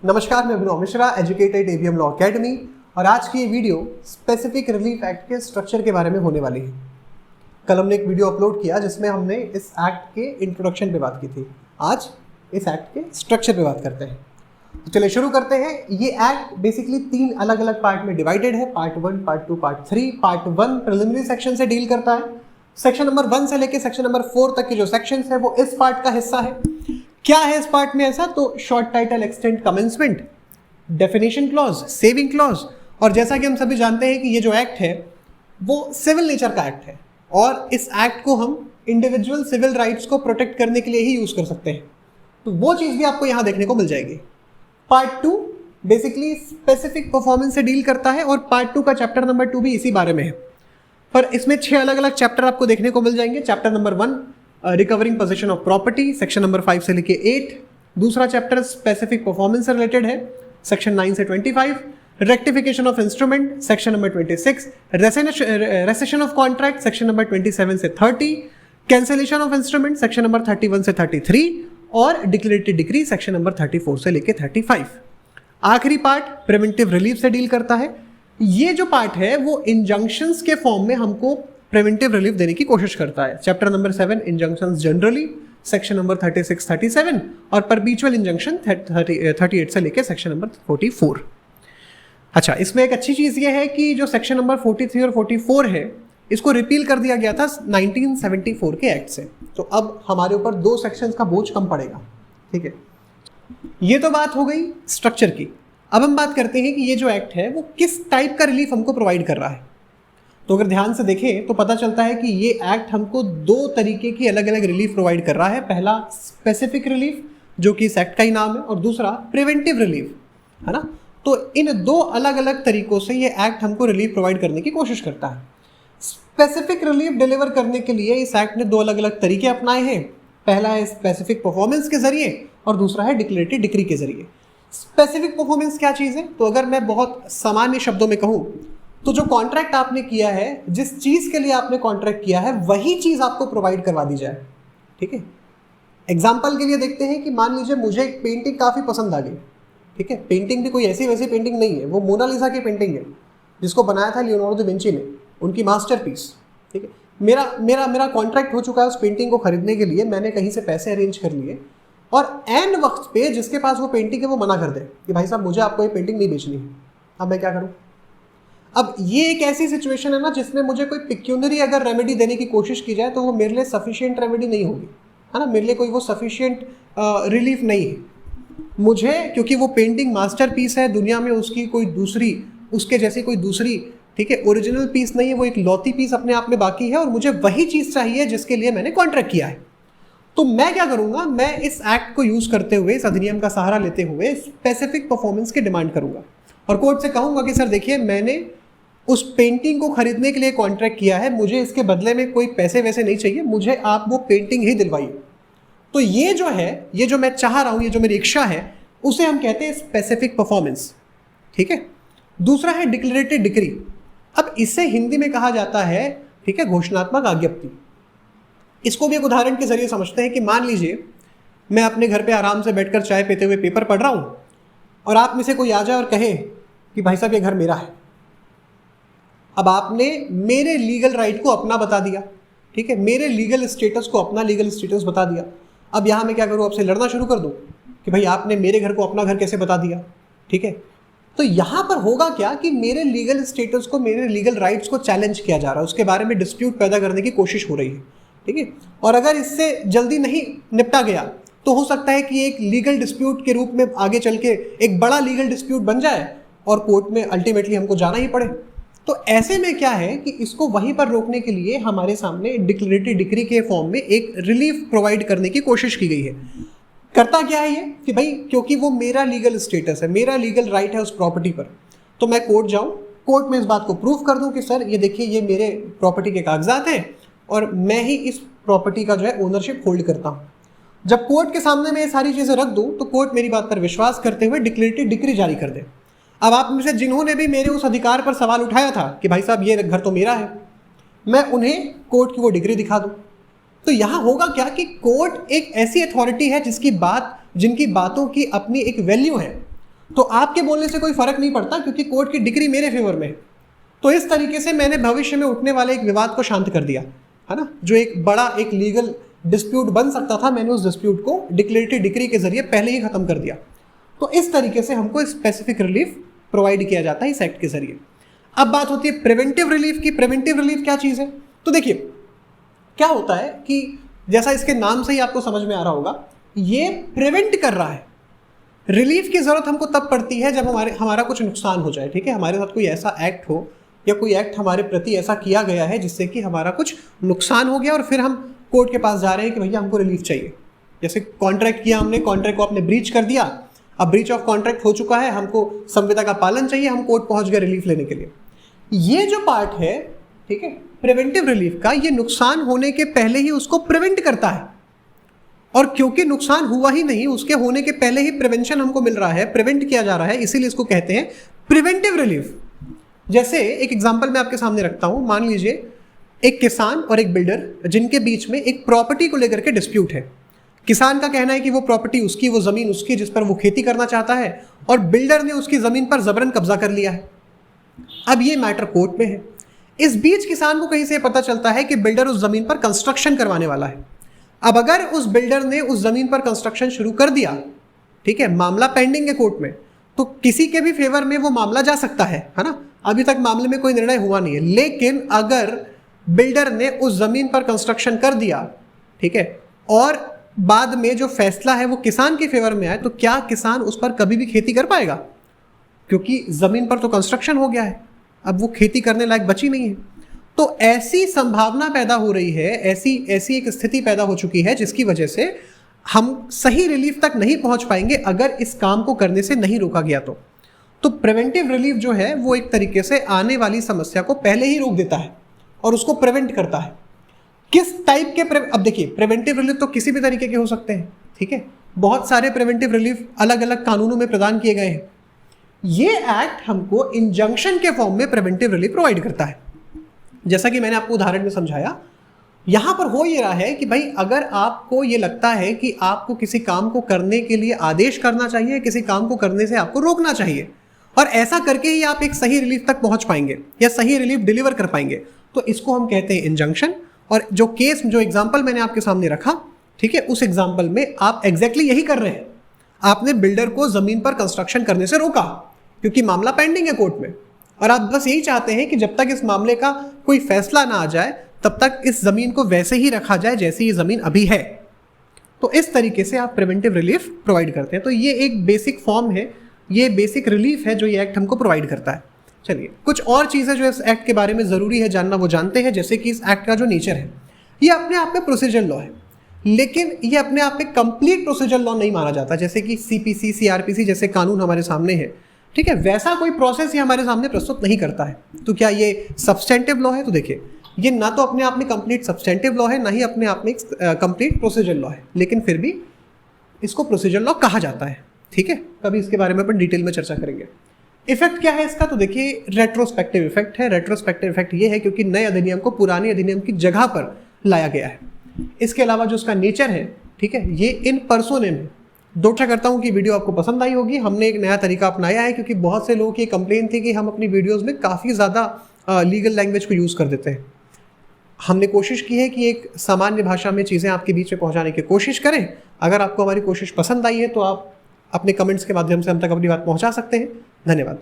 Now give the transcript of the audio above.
नमस्कार, मैं Abhinav Mishra, educated ABM law academy, और आज की ये वीडियो स्पेसिफिक रिलीफ एक्ट के स्ट्रक्चर के बारे में होने वाली है। कल हमने एक वीडियो अपलोड किया जिसमें हमने इस एक्ट के इंट्रोडक्शन पे बात की थी। आज इस एक्ट के स्ट्रक्चर पे बात करते हैं। तो चलिए शुरू करते हैं। ये एक्ट बेसिकली 3 अलग अलग पार्ट में डिवाइडेड है, part 1, part 2, part 3। Part 1 preliminary section से डील करता है। सेक्शन नंबर 1 से लेकर सेक्शन नंबर 4 तक के जो सेक्शन है वो इस पार्ट का हिस्सा है। क्या है इस पार्ट में ऐसा? तो short title, extent, commencement, definition clause, saving clause. और जैसा कि हम सभी जानते हैं कि ये जो एक्ट है वो सिविल नेचर का एक्ट है और इस एक्ट को हम इंडिविजुअल सिविल राइट्स को प्रोटेक्ट करने के लिए ही यूज कर सकते हैं। तो वो चीज भी आपको यहां देखने को मिल जाएगी। पार्ट 2 बेसिकली स्पेसिफिक परफॉर्मेंस से डील करता है और पार्ट 2 का चैप्टर नंबर 2 भी इसी बारे में है। पर इसमें 6 अलग अलग चैप्टर आपको देखने को मिल जाएंगे। Chapter number 1 recovering position of property, section number 5 से लेके 8। दूसरा चैप्टर स्पेसिफिक परफॉर्मेंस से रिलेटेड है, सेक्शन 9 से 25। Rectification of instrument, section number 26। Recession of contract, section number 27 से 30। Cancellation of instrument, section number 31 से 33। और डिक्लेरेटरी डिक्री, सेक्शन नंबर 34 से लेके 35। आखिरी पार्ट प्रिवेंटिव रिलीफ से डील करता है। ये जो पार्ट है वो इंजंक्शंस के फॉर्म में हमको प्रिवेंटिव रिलीफ देने की कोशिश करता है। Chapter number 7 injunctions generally, section number 36, 37 और परपीचुअल इंजंक्शन 38 से लेके सेक्शन नंबर 44। अच्छा, इसमें एक अच्छी चीज ये है कि जो सेक्शन नंबर 43 और 44 है इसको रिपील कर दिया गया था 1974 के एक्ट से। तो अब हमारे ऊपर 2 सेक्शंस का बोझ कम पड़ेगा। ठीक है, ये तो बात हो गई स्ट्रक्चर की। अब हम बात करते हैं कि ये जो एक्ट है वो किस टाइप का रिलीफ हमको प्रोवाइड कर रहा है। तो अगर ध्यान से देखें तो पता चलता है कि ये एक्ट हमको 2 तरीके की अलग अलग रिलीफ प्रोवाइड कर रहा है। पहला स्पेसिफिक रिलीफ जो कि इस एक्ट का ही नाम है, और दूसरा प्रिवेंटिव रिलीफ, है ना। तो इन 2 अलग अलग तरीकों से ये एक्ट हमको रिलीफ प्रोवाइड करने की कोशिश करता है। स्पेसिफिक रिलीफ डिलीवर करने के लिए इस एक्ट ने 2 अलग अलग तरीके अपनाए हैं। पहला है स्पेसिफिक परफॉर्मेंस के जरिए और दूसरा है डिक्लेरेटरी डिक्री के जरिए। स्पेसिफिक परफॉर्मेंस क्या चीज़ है? तो अगर मैं बहुत सामान्य शब्दों में कहूँ तो जो कॉन्ट्रैक्ट आपने किया है, जिस चीज़ के लिए आपने कॉन्ट्रैक्ट किया है वही चीज़ आपको प्रोवाइड करवा दी जाए। ठीक है, एग्जाम्पल के लिए देखते हैं कि मान लीजिए मुझे एक पेंटिंग काफ़ी पसंद आ गई। ठीक है, पेंटिंग भी कोई ऐसी वैसी पेंटिंग नहीं है, वो मोनालिसा की पेंटिंग है जिसको बनाया था लियोनार्डो दा विंची ने, उनकी मास्टरपीस। ठीक है, मेरा कॉन्ट्रैक्ट हो चुका है उस पेंटिंग को खरीदने के लिए। मैंने कहीं से पैसे अरेंज कर लिए और एन वक्त पे जिसके पास वो पेंटिंग है वो मना कर दे कि भाई साहब मुझे आपको ये पेंटिंग नहीं बेचनी है। अब मैं क्या करूँ? अब ये एक ऐसी सिचुएशन है ना जिसमें मुझे कोई पिक्यूनरी अगर रेमेडी देने की कोशिश की जाए तो वो मेरे लिए सफिशिएंट रेमेडी नहीं होगी, है ना। मेरे लिए कोई वो सफिशिएंट रिलीफ नहीं है। मुझे, क्योंकि वो पेंटिंग मास्टरपीस है, दुनिया में उसकी कोई दूसरी, उसके जैसी कोई दूसरी, ठीक है, ओरिजिनल पीस नहीं है, वो एक लौती पीस अपने आप में बाकी है और मुझे वही चीज़ चाहिए जिसके लिए मैंने कॉन्ट्रैक्ट किया है। तो मैं क्या करूँगा? मैं इस एक्ट को यूज़ करते हुए, इस अधिनियम का सहारा लेते हुए स्पेसिफिक परफॉर्मेंस की डिमांड करूँगा और कोर्ट से कहूँगा कि सर देखिए, मैंने उस पेंटिंग को खरीदने के लिए कॉन्ट्रैक्ट किया है, मुझे इसके बदले में कोई पैसे वैसे नहीं चाहिए, मुझे आप वो पेंटिंग ही दिलवाइए। तो ये जो है, ये जो मैं चाह रहा हूँ, ये जो मेरी इच्छा है, उसे हम कहते हैं स्पेसिफिक परफॉर्मेंस। ठीक है, दूसरा है डिक्लेरेटरी डिक्री। अब इसे हिंदी में कहा जाता है, ठीक है, घोषणात्मक आज्ञप्ति। इसको भी एक उदाहरण के जरिए समझते हैं कि मान लीजिए मैं अपने घर पे आराम से बैठकर चाय पीते हुए पेपर पढ़ रहा हूँ और आप में से कोई आ जाए और कहे कि भाई साहब ये घर मेरा है। अब आपने मेरे लीगल राइट को अपना बता दिया, ठीक है, मेरे लीगल स्टेटस को अपना लीगल स्टेटस बता दिया। अब यहाँ मैं क्या करूँ? आपसे लड़ना शुरू कर दूँ कि भाई आपने मेरे घर को अपना घर कैसे बता दिया। ठीक है, तो यहाँ पर होगा क्या कि मेरे लीगल स्टेटस को, मेरे लीगल राइट्स को चैलेंज किया जा रहा है, उसके बारे में डिस्प्यूट पैदा करने की कोशिश हो रही है। ठीक है, और अगर इससे जल्दी नहीं निपटा गया तो हो सकता है कि एक लीगल डिस्प्यूट के रूप में आगे चल के एक बड़ा लीगल डिस्प्यूट बन जाए और कोर्ट में अल्टीमेटली हमको जाना ही पड़े। तो ऐसे में क्या है कि इसको वहीं पर रोकने के लिए हमारे सामने डिक्लेरेटरी डिक्री के फॉर्म में एक रिलीफ प्रोवाइड करने की कोशिश की गई है। करता क्या है ये कि भाई, क्योंकि वो मेरा लीगल स्टेटस है, मेरा लीगल राइट है उस प्रॉपर्टी पर, तो मैं कोर्ट जाऊं, कोर्ट में इस बात को प्रूफ कर दूं कि सर ये देखिए, ये मेरे प्रॉपर्टी के कागजात हैं और मैं ही इस प्रॉपर्टी का जो है ओनरशिप होल्ड करता हूँ। जब कोर्ट के सामने मैं ये सारी चीज़ें रख दूँ तो कोर्ट मेरी बात पर विश्वास करते हुए डिक्लेरेटरी डिक्री जारी कर दे। अब आप में से जिन्होंने भी मेरे उस अधिकार पर सवाल उठाया था कि भाई साहब ये घर तो मेरा है, मैं उन्हें कोर्ट की वो डिग्री दिखा दूँ। तो यहाँ होगा क्या कि कोर्ट एक ऐसी अथॉरिटी है जिनकी बातों की अपनी एक वैल्यू है। तो आपके बोलने से कोई फर्क नहीं पड़ता क्योंकि कोर्ट की डिग्री मेरे फेवर में है। तो इस तरीके से मैंने भविष्य में उठने वाले एक विवाद को शांत कर दिया, है ना, जो एक बड़ा एक लीगल डिस्प्यूट बन सकता था, मैंने उस डिस्प्यूट को डिक्लेरेटरी डिग्री के जरिए पहले ही खत्म कर दिया। तो इस तरीके से हमको स्पेसिफिक रिलीफ प्रोवाइड किया जाता है इस एक्ट के जरिए। अब बात होती है प्रिवेंटिव रिलीफ की। प्रिवेंटिव रिलीफ क्या चीज़ है? तो देखिए क्या होता है कि जैसा इसके नाम से ही आपको समझ में आ रहा होगा, ये प्रिवेंट कर रहा है। रिलीफ की ज़रूरत हमको तब पड़ती है जब हमारा कुछ नुकसान हो जाए, ठीक है, हमारे साथ कोई ऐसा एक्ट हो या कोई एक्ट हमारे प्रति ऐसा किया गया है जिससे कि हमारा कुछ नुकसान हो गया और फिर हम कोर्ट के पास जा रहे हैं कि भैया हमको रिलीफ चाहिए। जैसे कॉन्ट्रैक्ट किया हमने, कॉन्ट्रैक्ट को आपने ब्रीच कर दिया, अब ब्रीच ऑफ कॉन्ट्रैक्ट हो चुका है, हमको संविदा का पालन चाहिए, हम कोर्ट पहुंच गए रिलीफ लेने के लिए। ये जो पार्ट है, ठीक है, प्रिवेंटिव रिलीफ का, ये नुकसान होने के पहले ही उसको प्रिवेंट करता है। और क्योंकि नुकसान हुआ ही नहीं, उसके होने के पहले ही प्रिवेंशन हमको मिल रहा है, प्रिवेंट किया जा रहा है, इसीलिए इसको कहते हैं प्रिवेंटिव रिलीफ। जैसे एक एग्जांपल मैं आपके सामने रखता हूं, मान लीजिए एक किसान और एक बिल्डर जिनके बीच में एक प्रॉपर्टी को लेकर के डिस्प्यूट है। किसान का कहना है कि वो प्रॉपर्टी उसकी, वो जमीन उसकी जिस पर वो खेती करना चाहता है, और बिल्डर ने उसकी जमीन पर जबरन कब्जा कर लिया है। अब ये मैटर कोर्ट में है। इस बीच किसान को कहीं से पता चलता है कि बिल्डर उस जमीन पर कंस्ट्रक्शन करवाने वाला है। अब अगर उस बिल्डर ने उस जमीन पर कंस्ट्रक्शन शुरू कर दिया, ठीक है, मामला पेंडिंग है कोर्ट में, तो किसी के भी फेवर में वो मामला जा सकता है ना। अभी तक मामले में कोई निर्णय हुआ नहीं है, लेकिन अगर बिल्डर ने उस जमीन पर कंस्ट्रक्शन कर दिया, ठीक है, और बाद में जो फैसला है वो किसान के फेवर में आए, तो क्या किसान उस पर कभी भी खेती कर पाएगा? क्योंकि जमीन पर तो कंस्ट्रक्शन हो गया है, अब वो खेती करने लायक बची नहीं है। तो ऐसी संभावना पैदा हो रही है, ऐसी एक स्थिति पैदा हो चुकी है जिसकी वजह से हम सही रिलीफ तक नहीं पहुंच पाएंगे अगर इस काम को करने से नहीं रोका गया तो प्रिवेंटिव रिलीफ जो है वो एक तरीके से आने वाली समस्या को पहले ही रोक देता है और उसको प्रिवेंट करता है। किस टाइप के अब देखिए, प्रिवेंटिव रिलीफ तो किसी भी तरीके के हो सकते हैं, ठीक है, बहुत सारे प्रिवेंटिव रिलीफ अलग अलग कानूनों में प्रदान किए गए हैं। ये एक्ट हमको इंजंक्शन के फॉर्म में प्रिवेंटिव रिलीफ प्रोवाइड करता है। जैसा कि मैंने आपको उदाहरण में समझाया, यहां पर हो ये रहा है कि भाई अगर आपको ये लगता है कि आपको किसी काम को करने के लिए आदेश करना चाहिए, किसी काम को करने से आपको रोकना चाहिए, और ऐसा करके ही आप एक सही रिलीफ तक पहुंच पाएंगे या सही रिलीफ डिलीवर कर पाएंगे, तो इसको हम कहते हैं इंजंक्शन। और जो केस, जो एग्जाम्पल मैंने आपके सामने रखा, ठीक है, उस एग्जाम्पल में आप एग्जैक्टली यही कर रहे हैं। आपने बिल्डर को जमीन पर कंस्ट्रक्शन करने से रोका क्योंकि मामला पेंडिंग है कोर्ट में, और आप बस यही चाहते हैं कि जब तक इस मामले का कोई फैसला ना आ जाए तब तक इस जमीन को वैसे ही रखा जाए जैसी ये जमीन अभी है। तो इस तरीके से आप प्रिवेंटिव रिलीफ प्रोवाइड करते हैं। तो ये एक बेसिक फॉर्म है, ये बेसिक रिलीफ है जो ये एक्ट हमको प्रोवाइड करता है। चलिए, कुछ और चीज़ें जो इस एक्ट के बारे में ज़रूरी है जानना वो जानते हैं। जैसे कि इस एक्ट का जो नेचर है, ये अपने आप में प्रोसीजर लॉ है, लेकिन ये अपने आप में कंप्लीट प्रोसीजर लॉ नहीं माना जाता। जैसे कि CPC, CRPC जैसे कानून हमारे सामने है, ठीक है, वैसा कोई प्रोसेस ये हमारे सामने प्रस्तुत नहीं करता है। तो क्या ये सब्सटेंटिव लॉ है? तो देखिए, ये ना तो अपने आप में कंप्लीट सब्सटेंटिव लॉ है, ना ही अपने आप में कंप्लीट प्रोसीजर लॉ है, लेकिन फिर भी इसको प्रोसीजर लॉ कहा जाता है, ठीक है। कभी इसके बारे में अपन डिटेल में चर्चा करेंगे। इफेक्ट क्या है इसका? तो देखिए, रेट्रोस्पेक्टिव इफेक्ट है। रेट्रोस्पेक्टिव इफेक्ट ये है क्योंकि नए अधिनियम को पुराने अधिनियम की जगह पर लाया गया है। इसके अलावा जो उसका नेचर है, ठीक है, ये इन पर्सोनेम है। दोषा करता हूँ कि वीडियो आपको पसंद आई होगी। हमने एक नया तरीका अपनाया है क्योंकि बहुत से लोगों की कंप्लेन थी कि हम अपनी वीडियोज़ में काफ़ी ज़्यादा लीगल लैंग्वेज को यूज़ कर देते हैं। हमने कोशिश की है कि एक सामान्य भाषा में चीज़ें आपके बीच में पहुंचाने की कोशिश करें। अगर आपको हमारी कोशिश पसंद आई है तो आप अपने कमेंट्स के माध्यम से हम तक अपनी बात पहुंचा सकते हैं। धन्यवाद।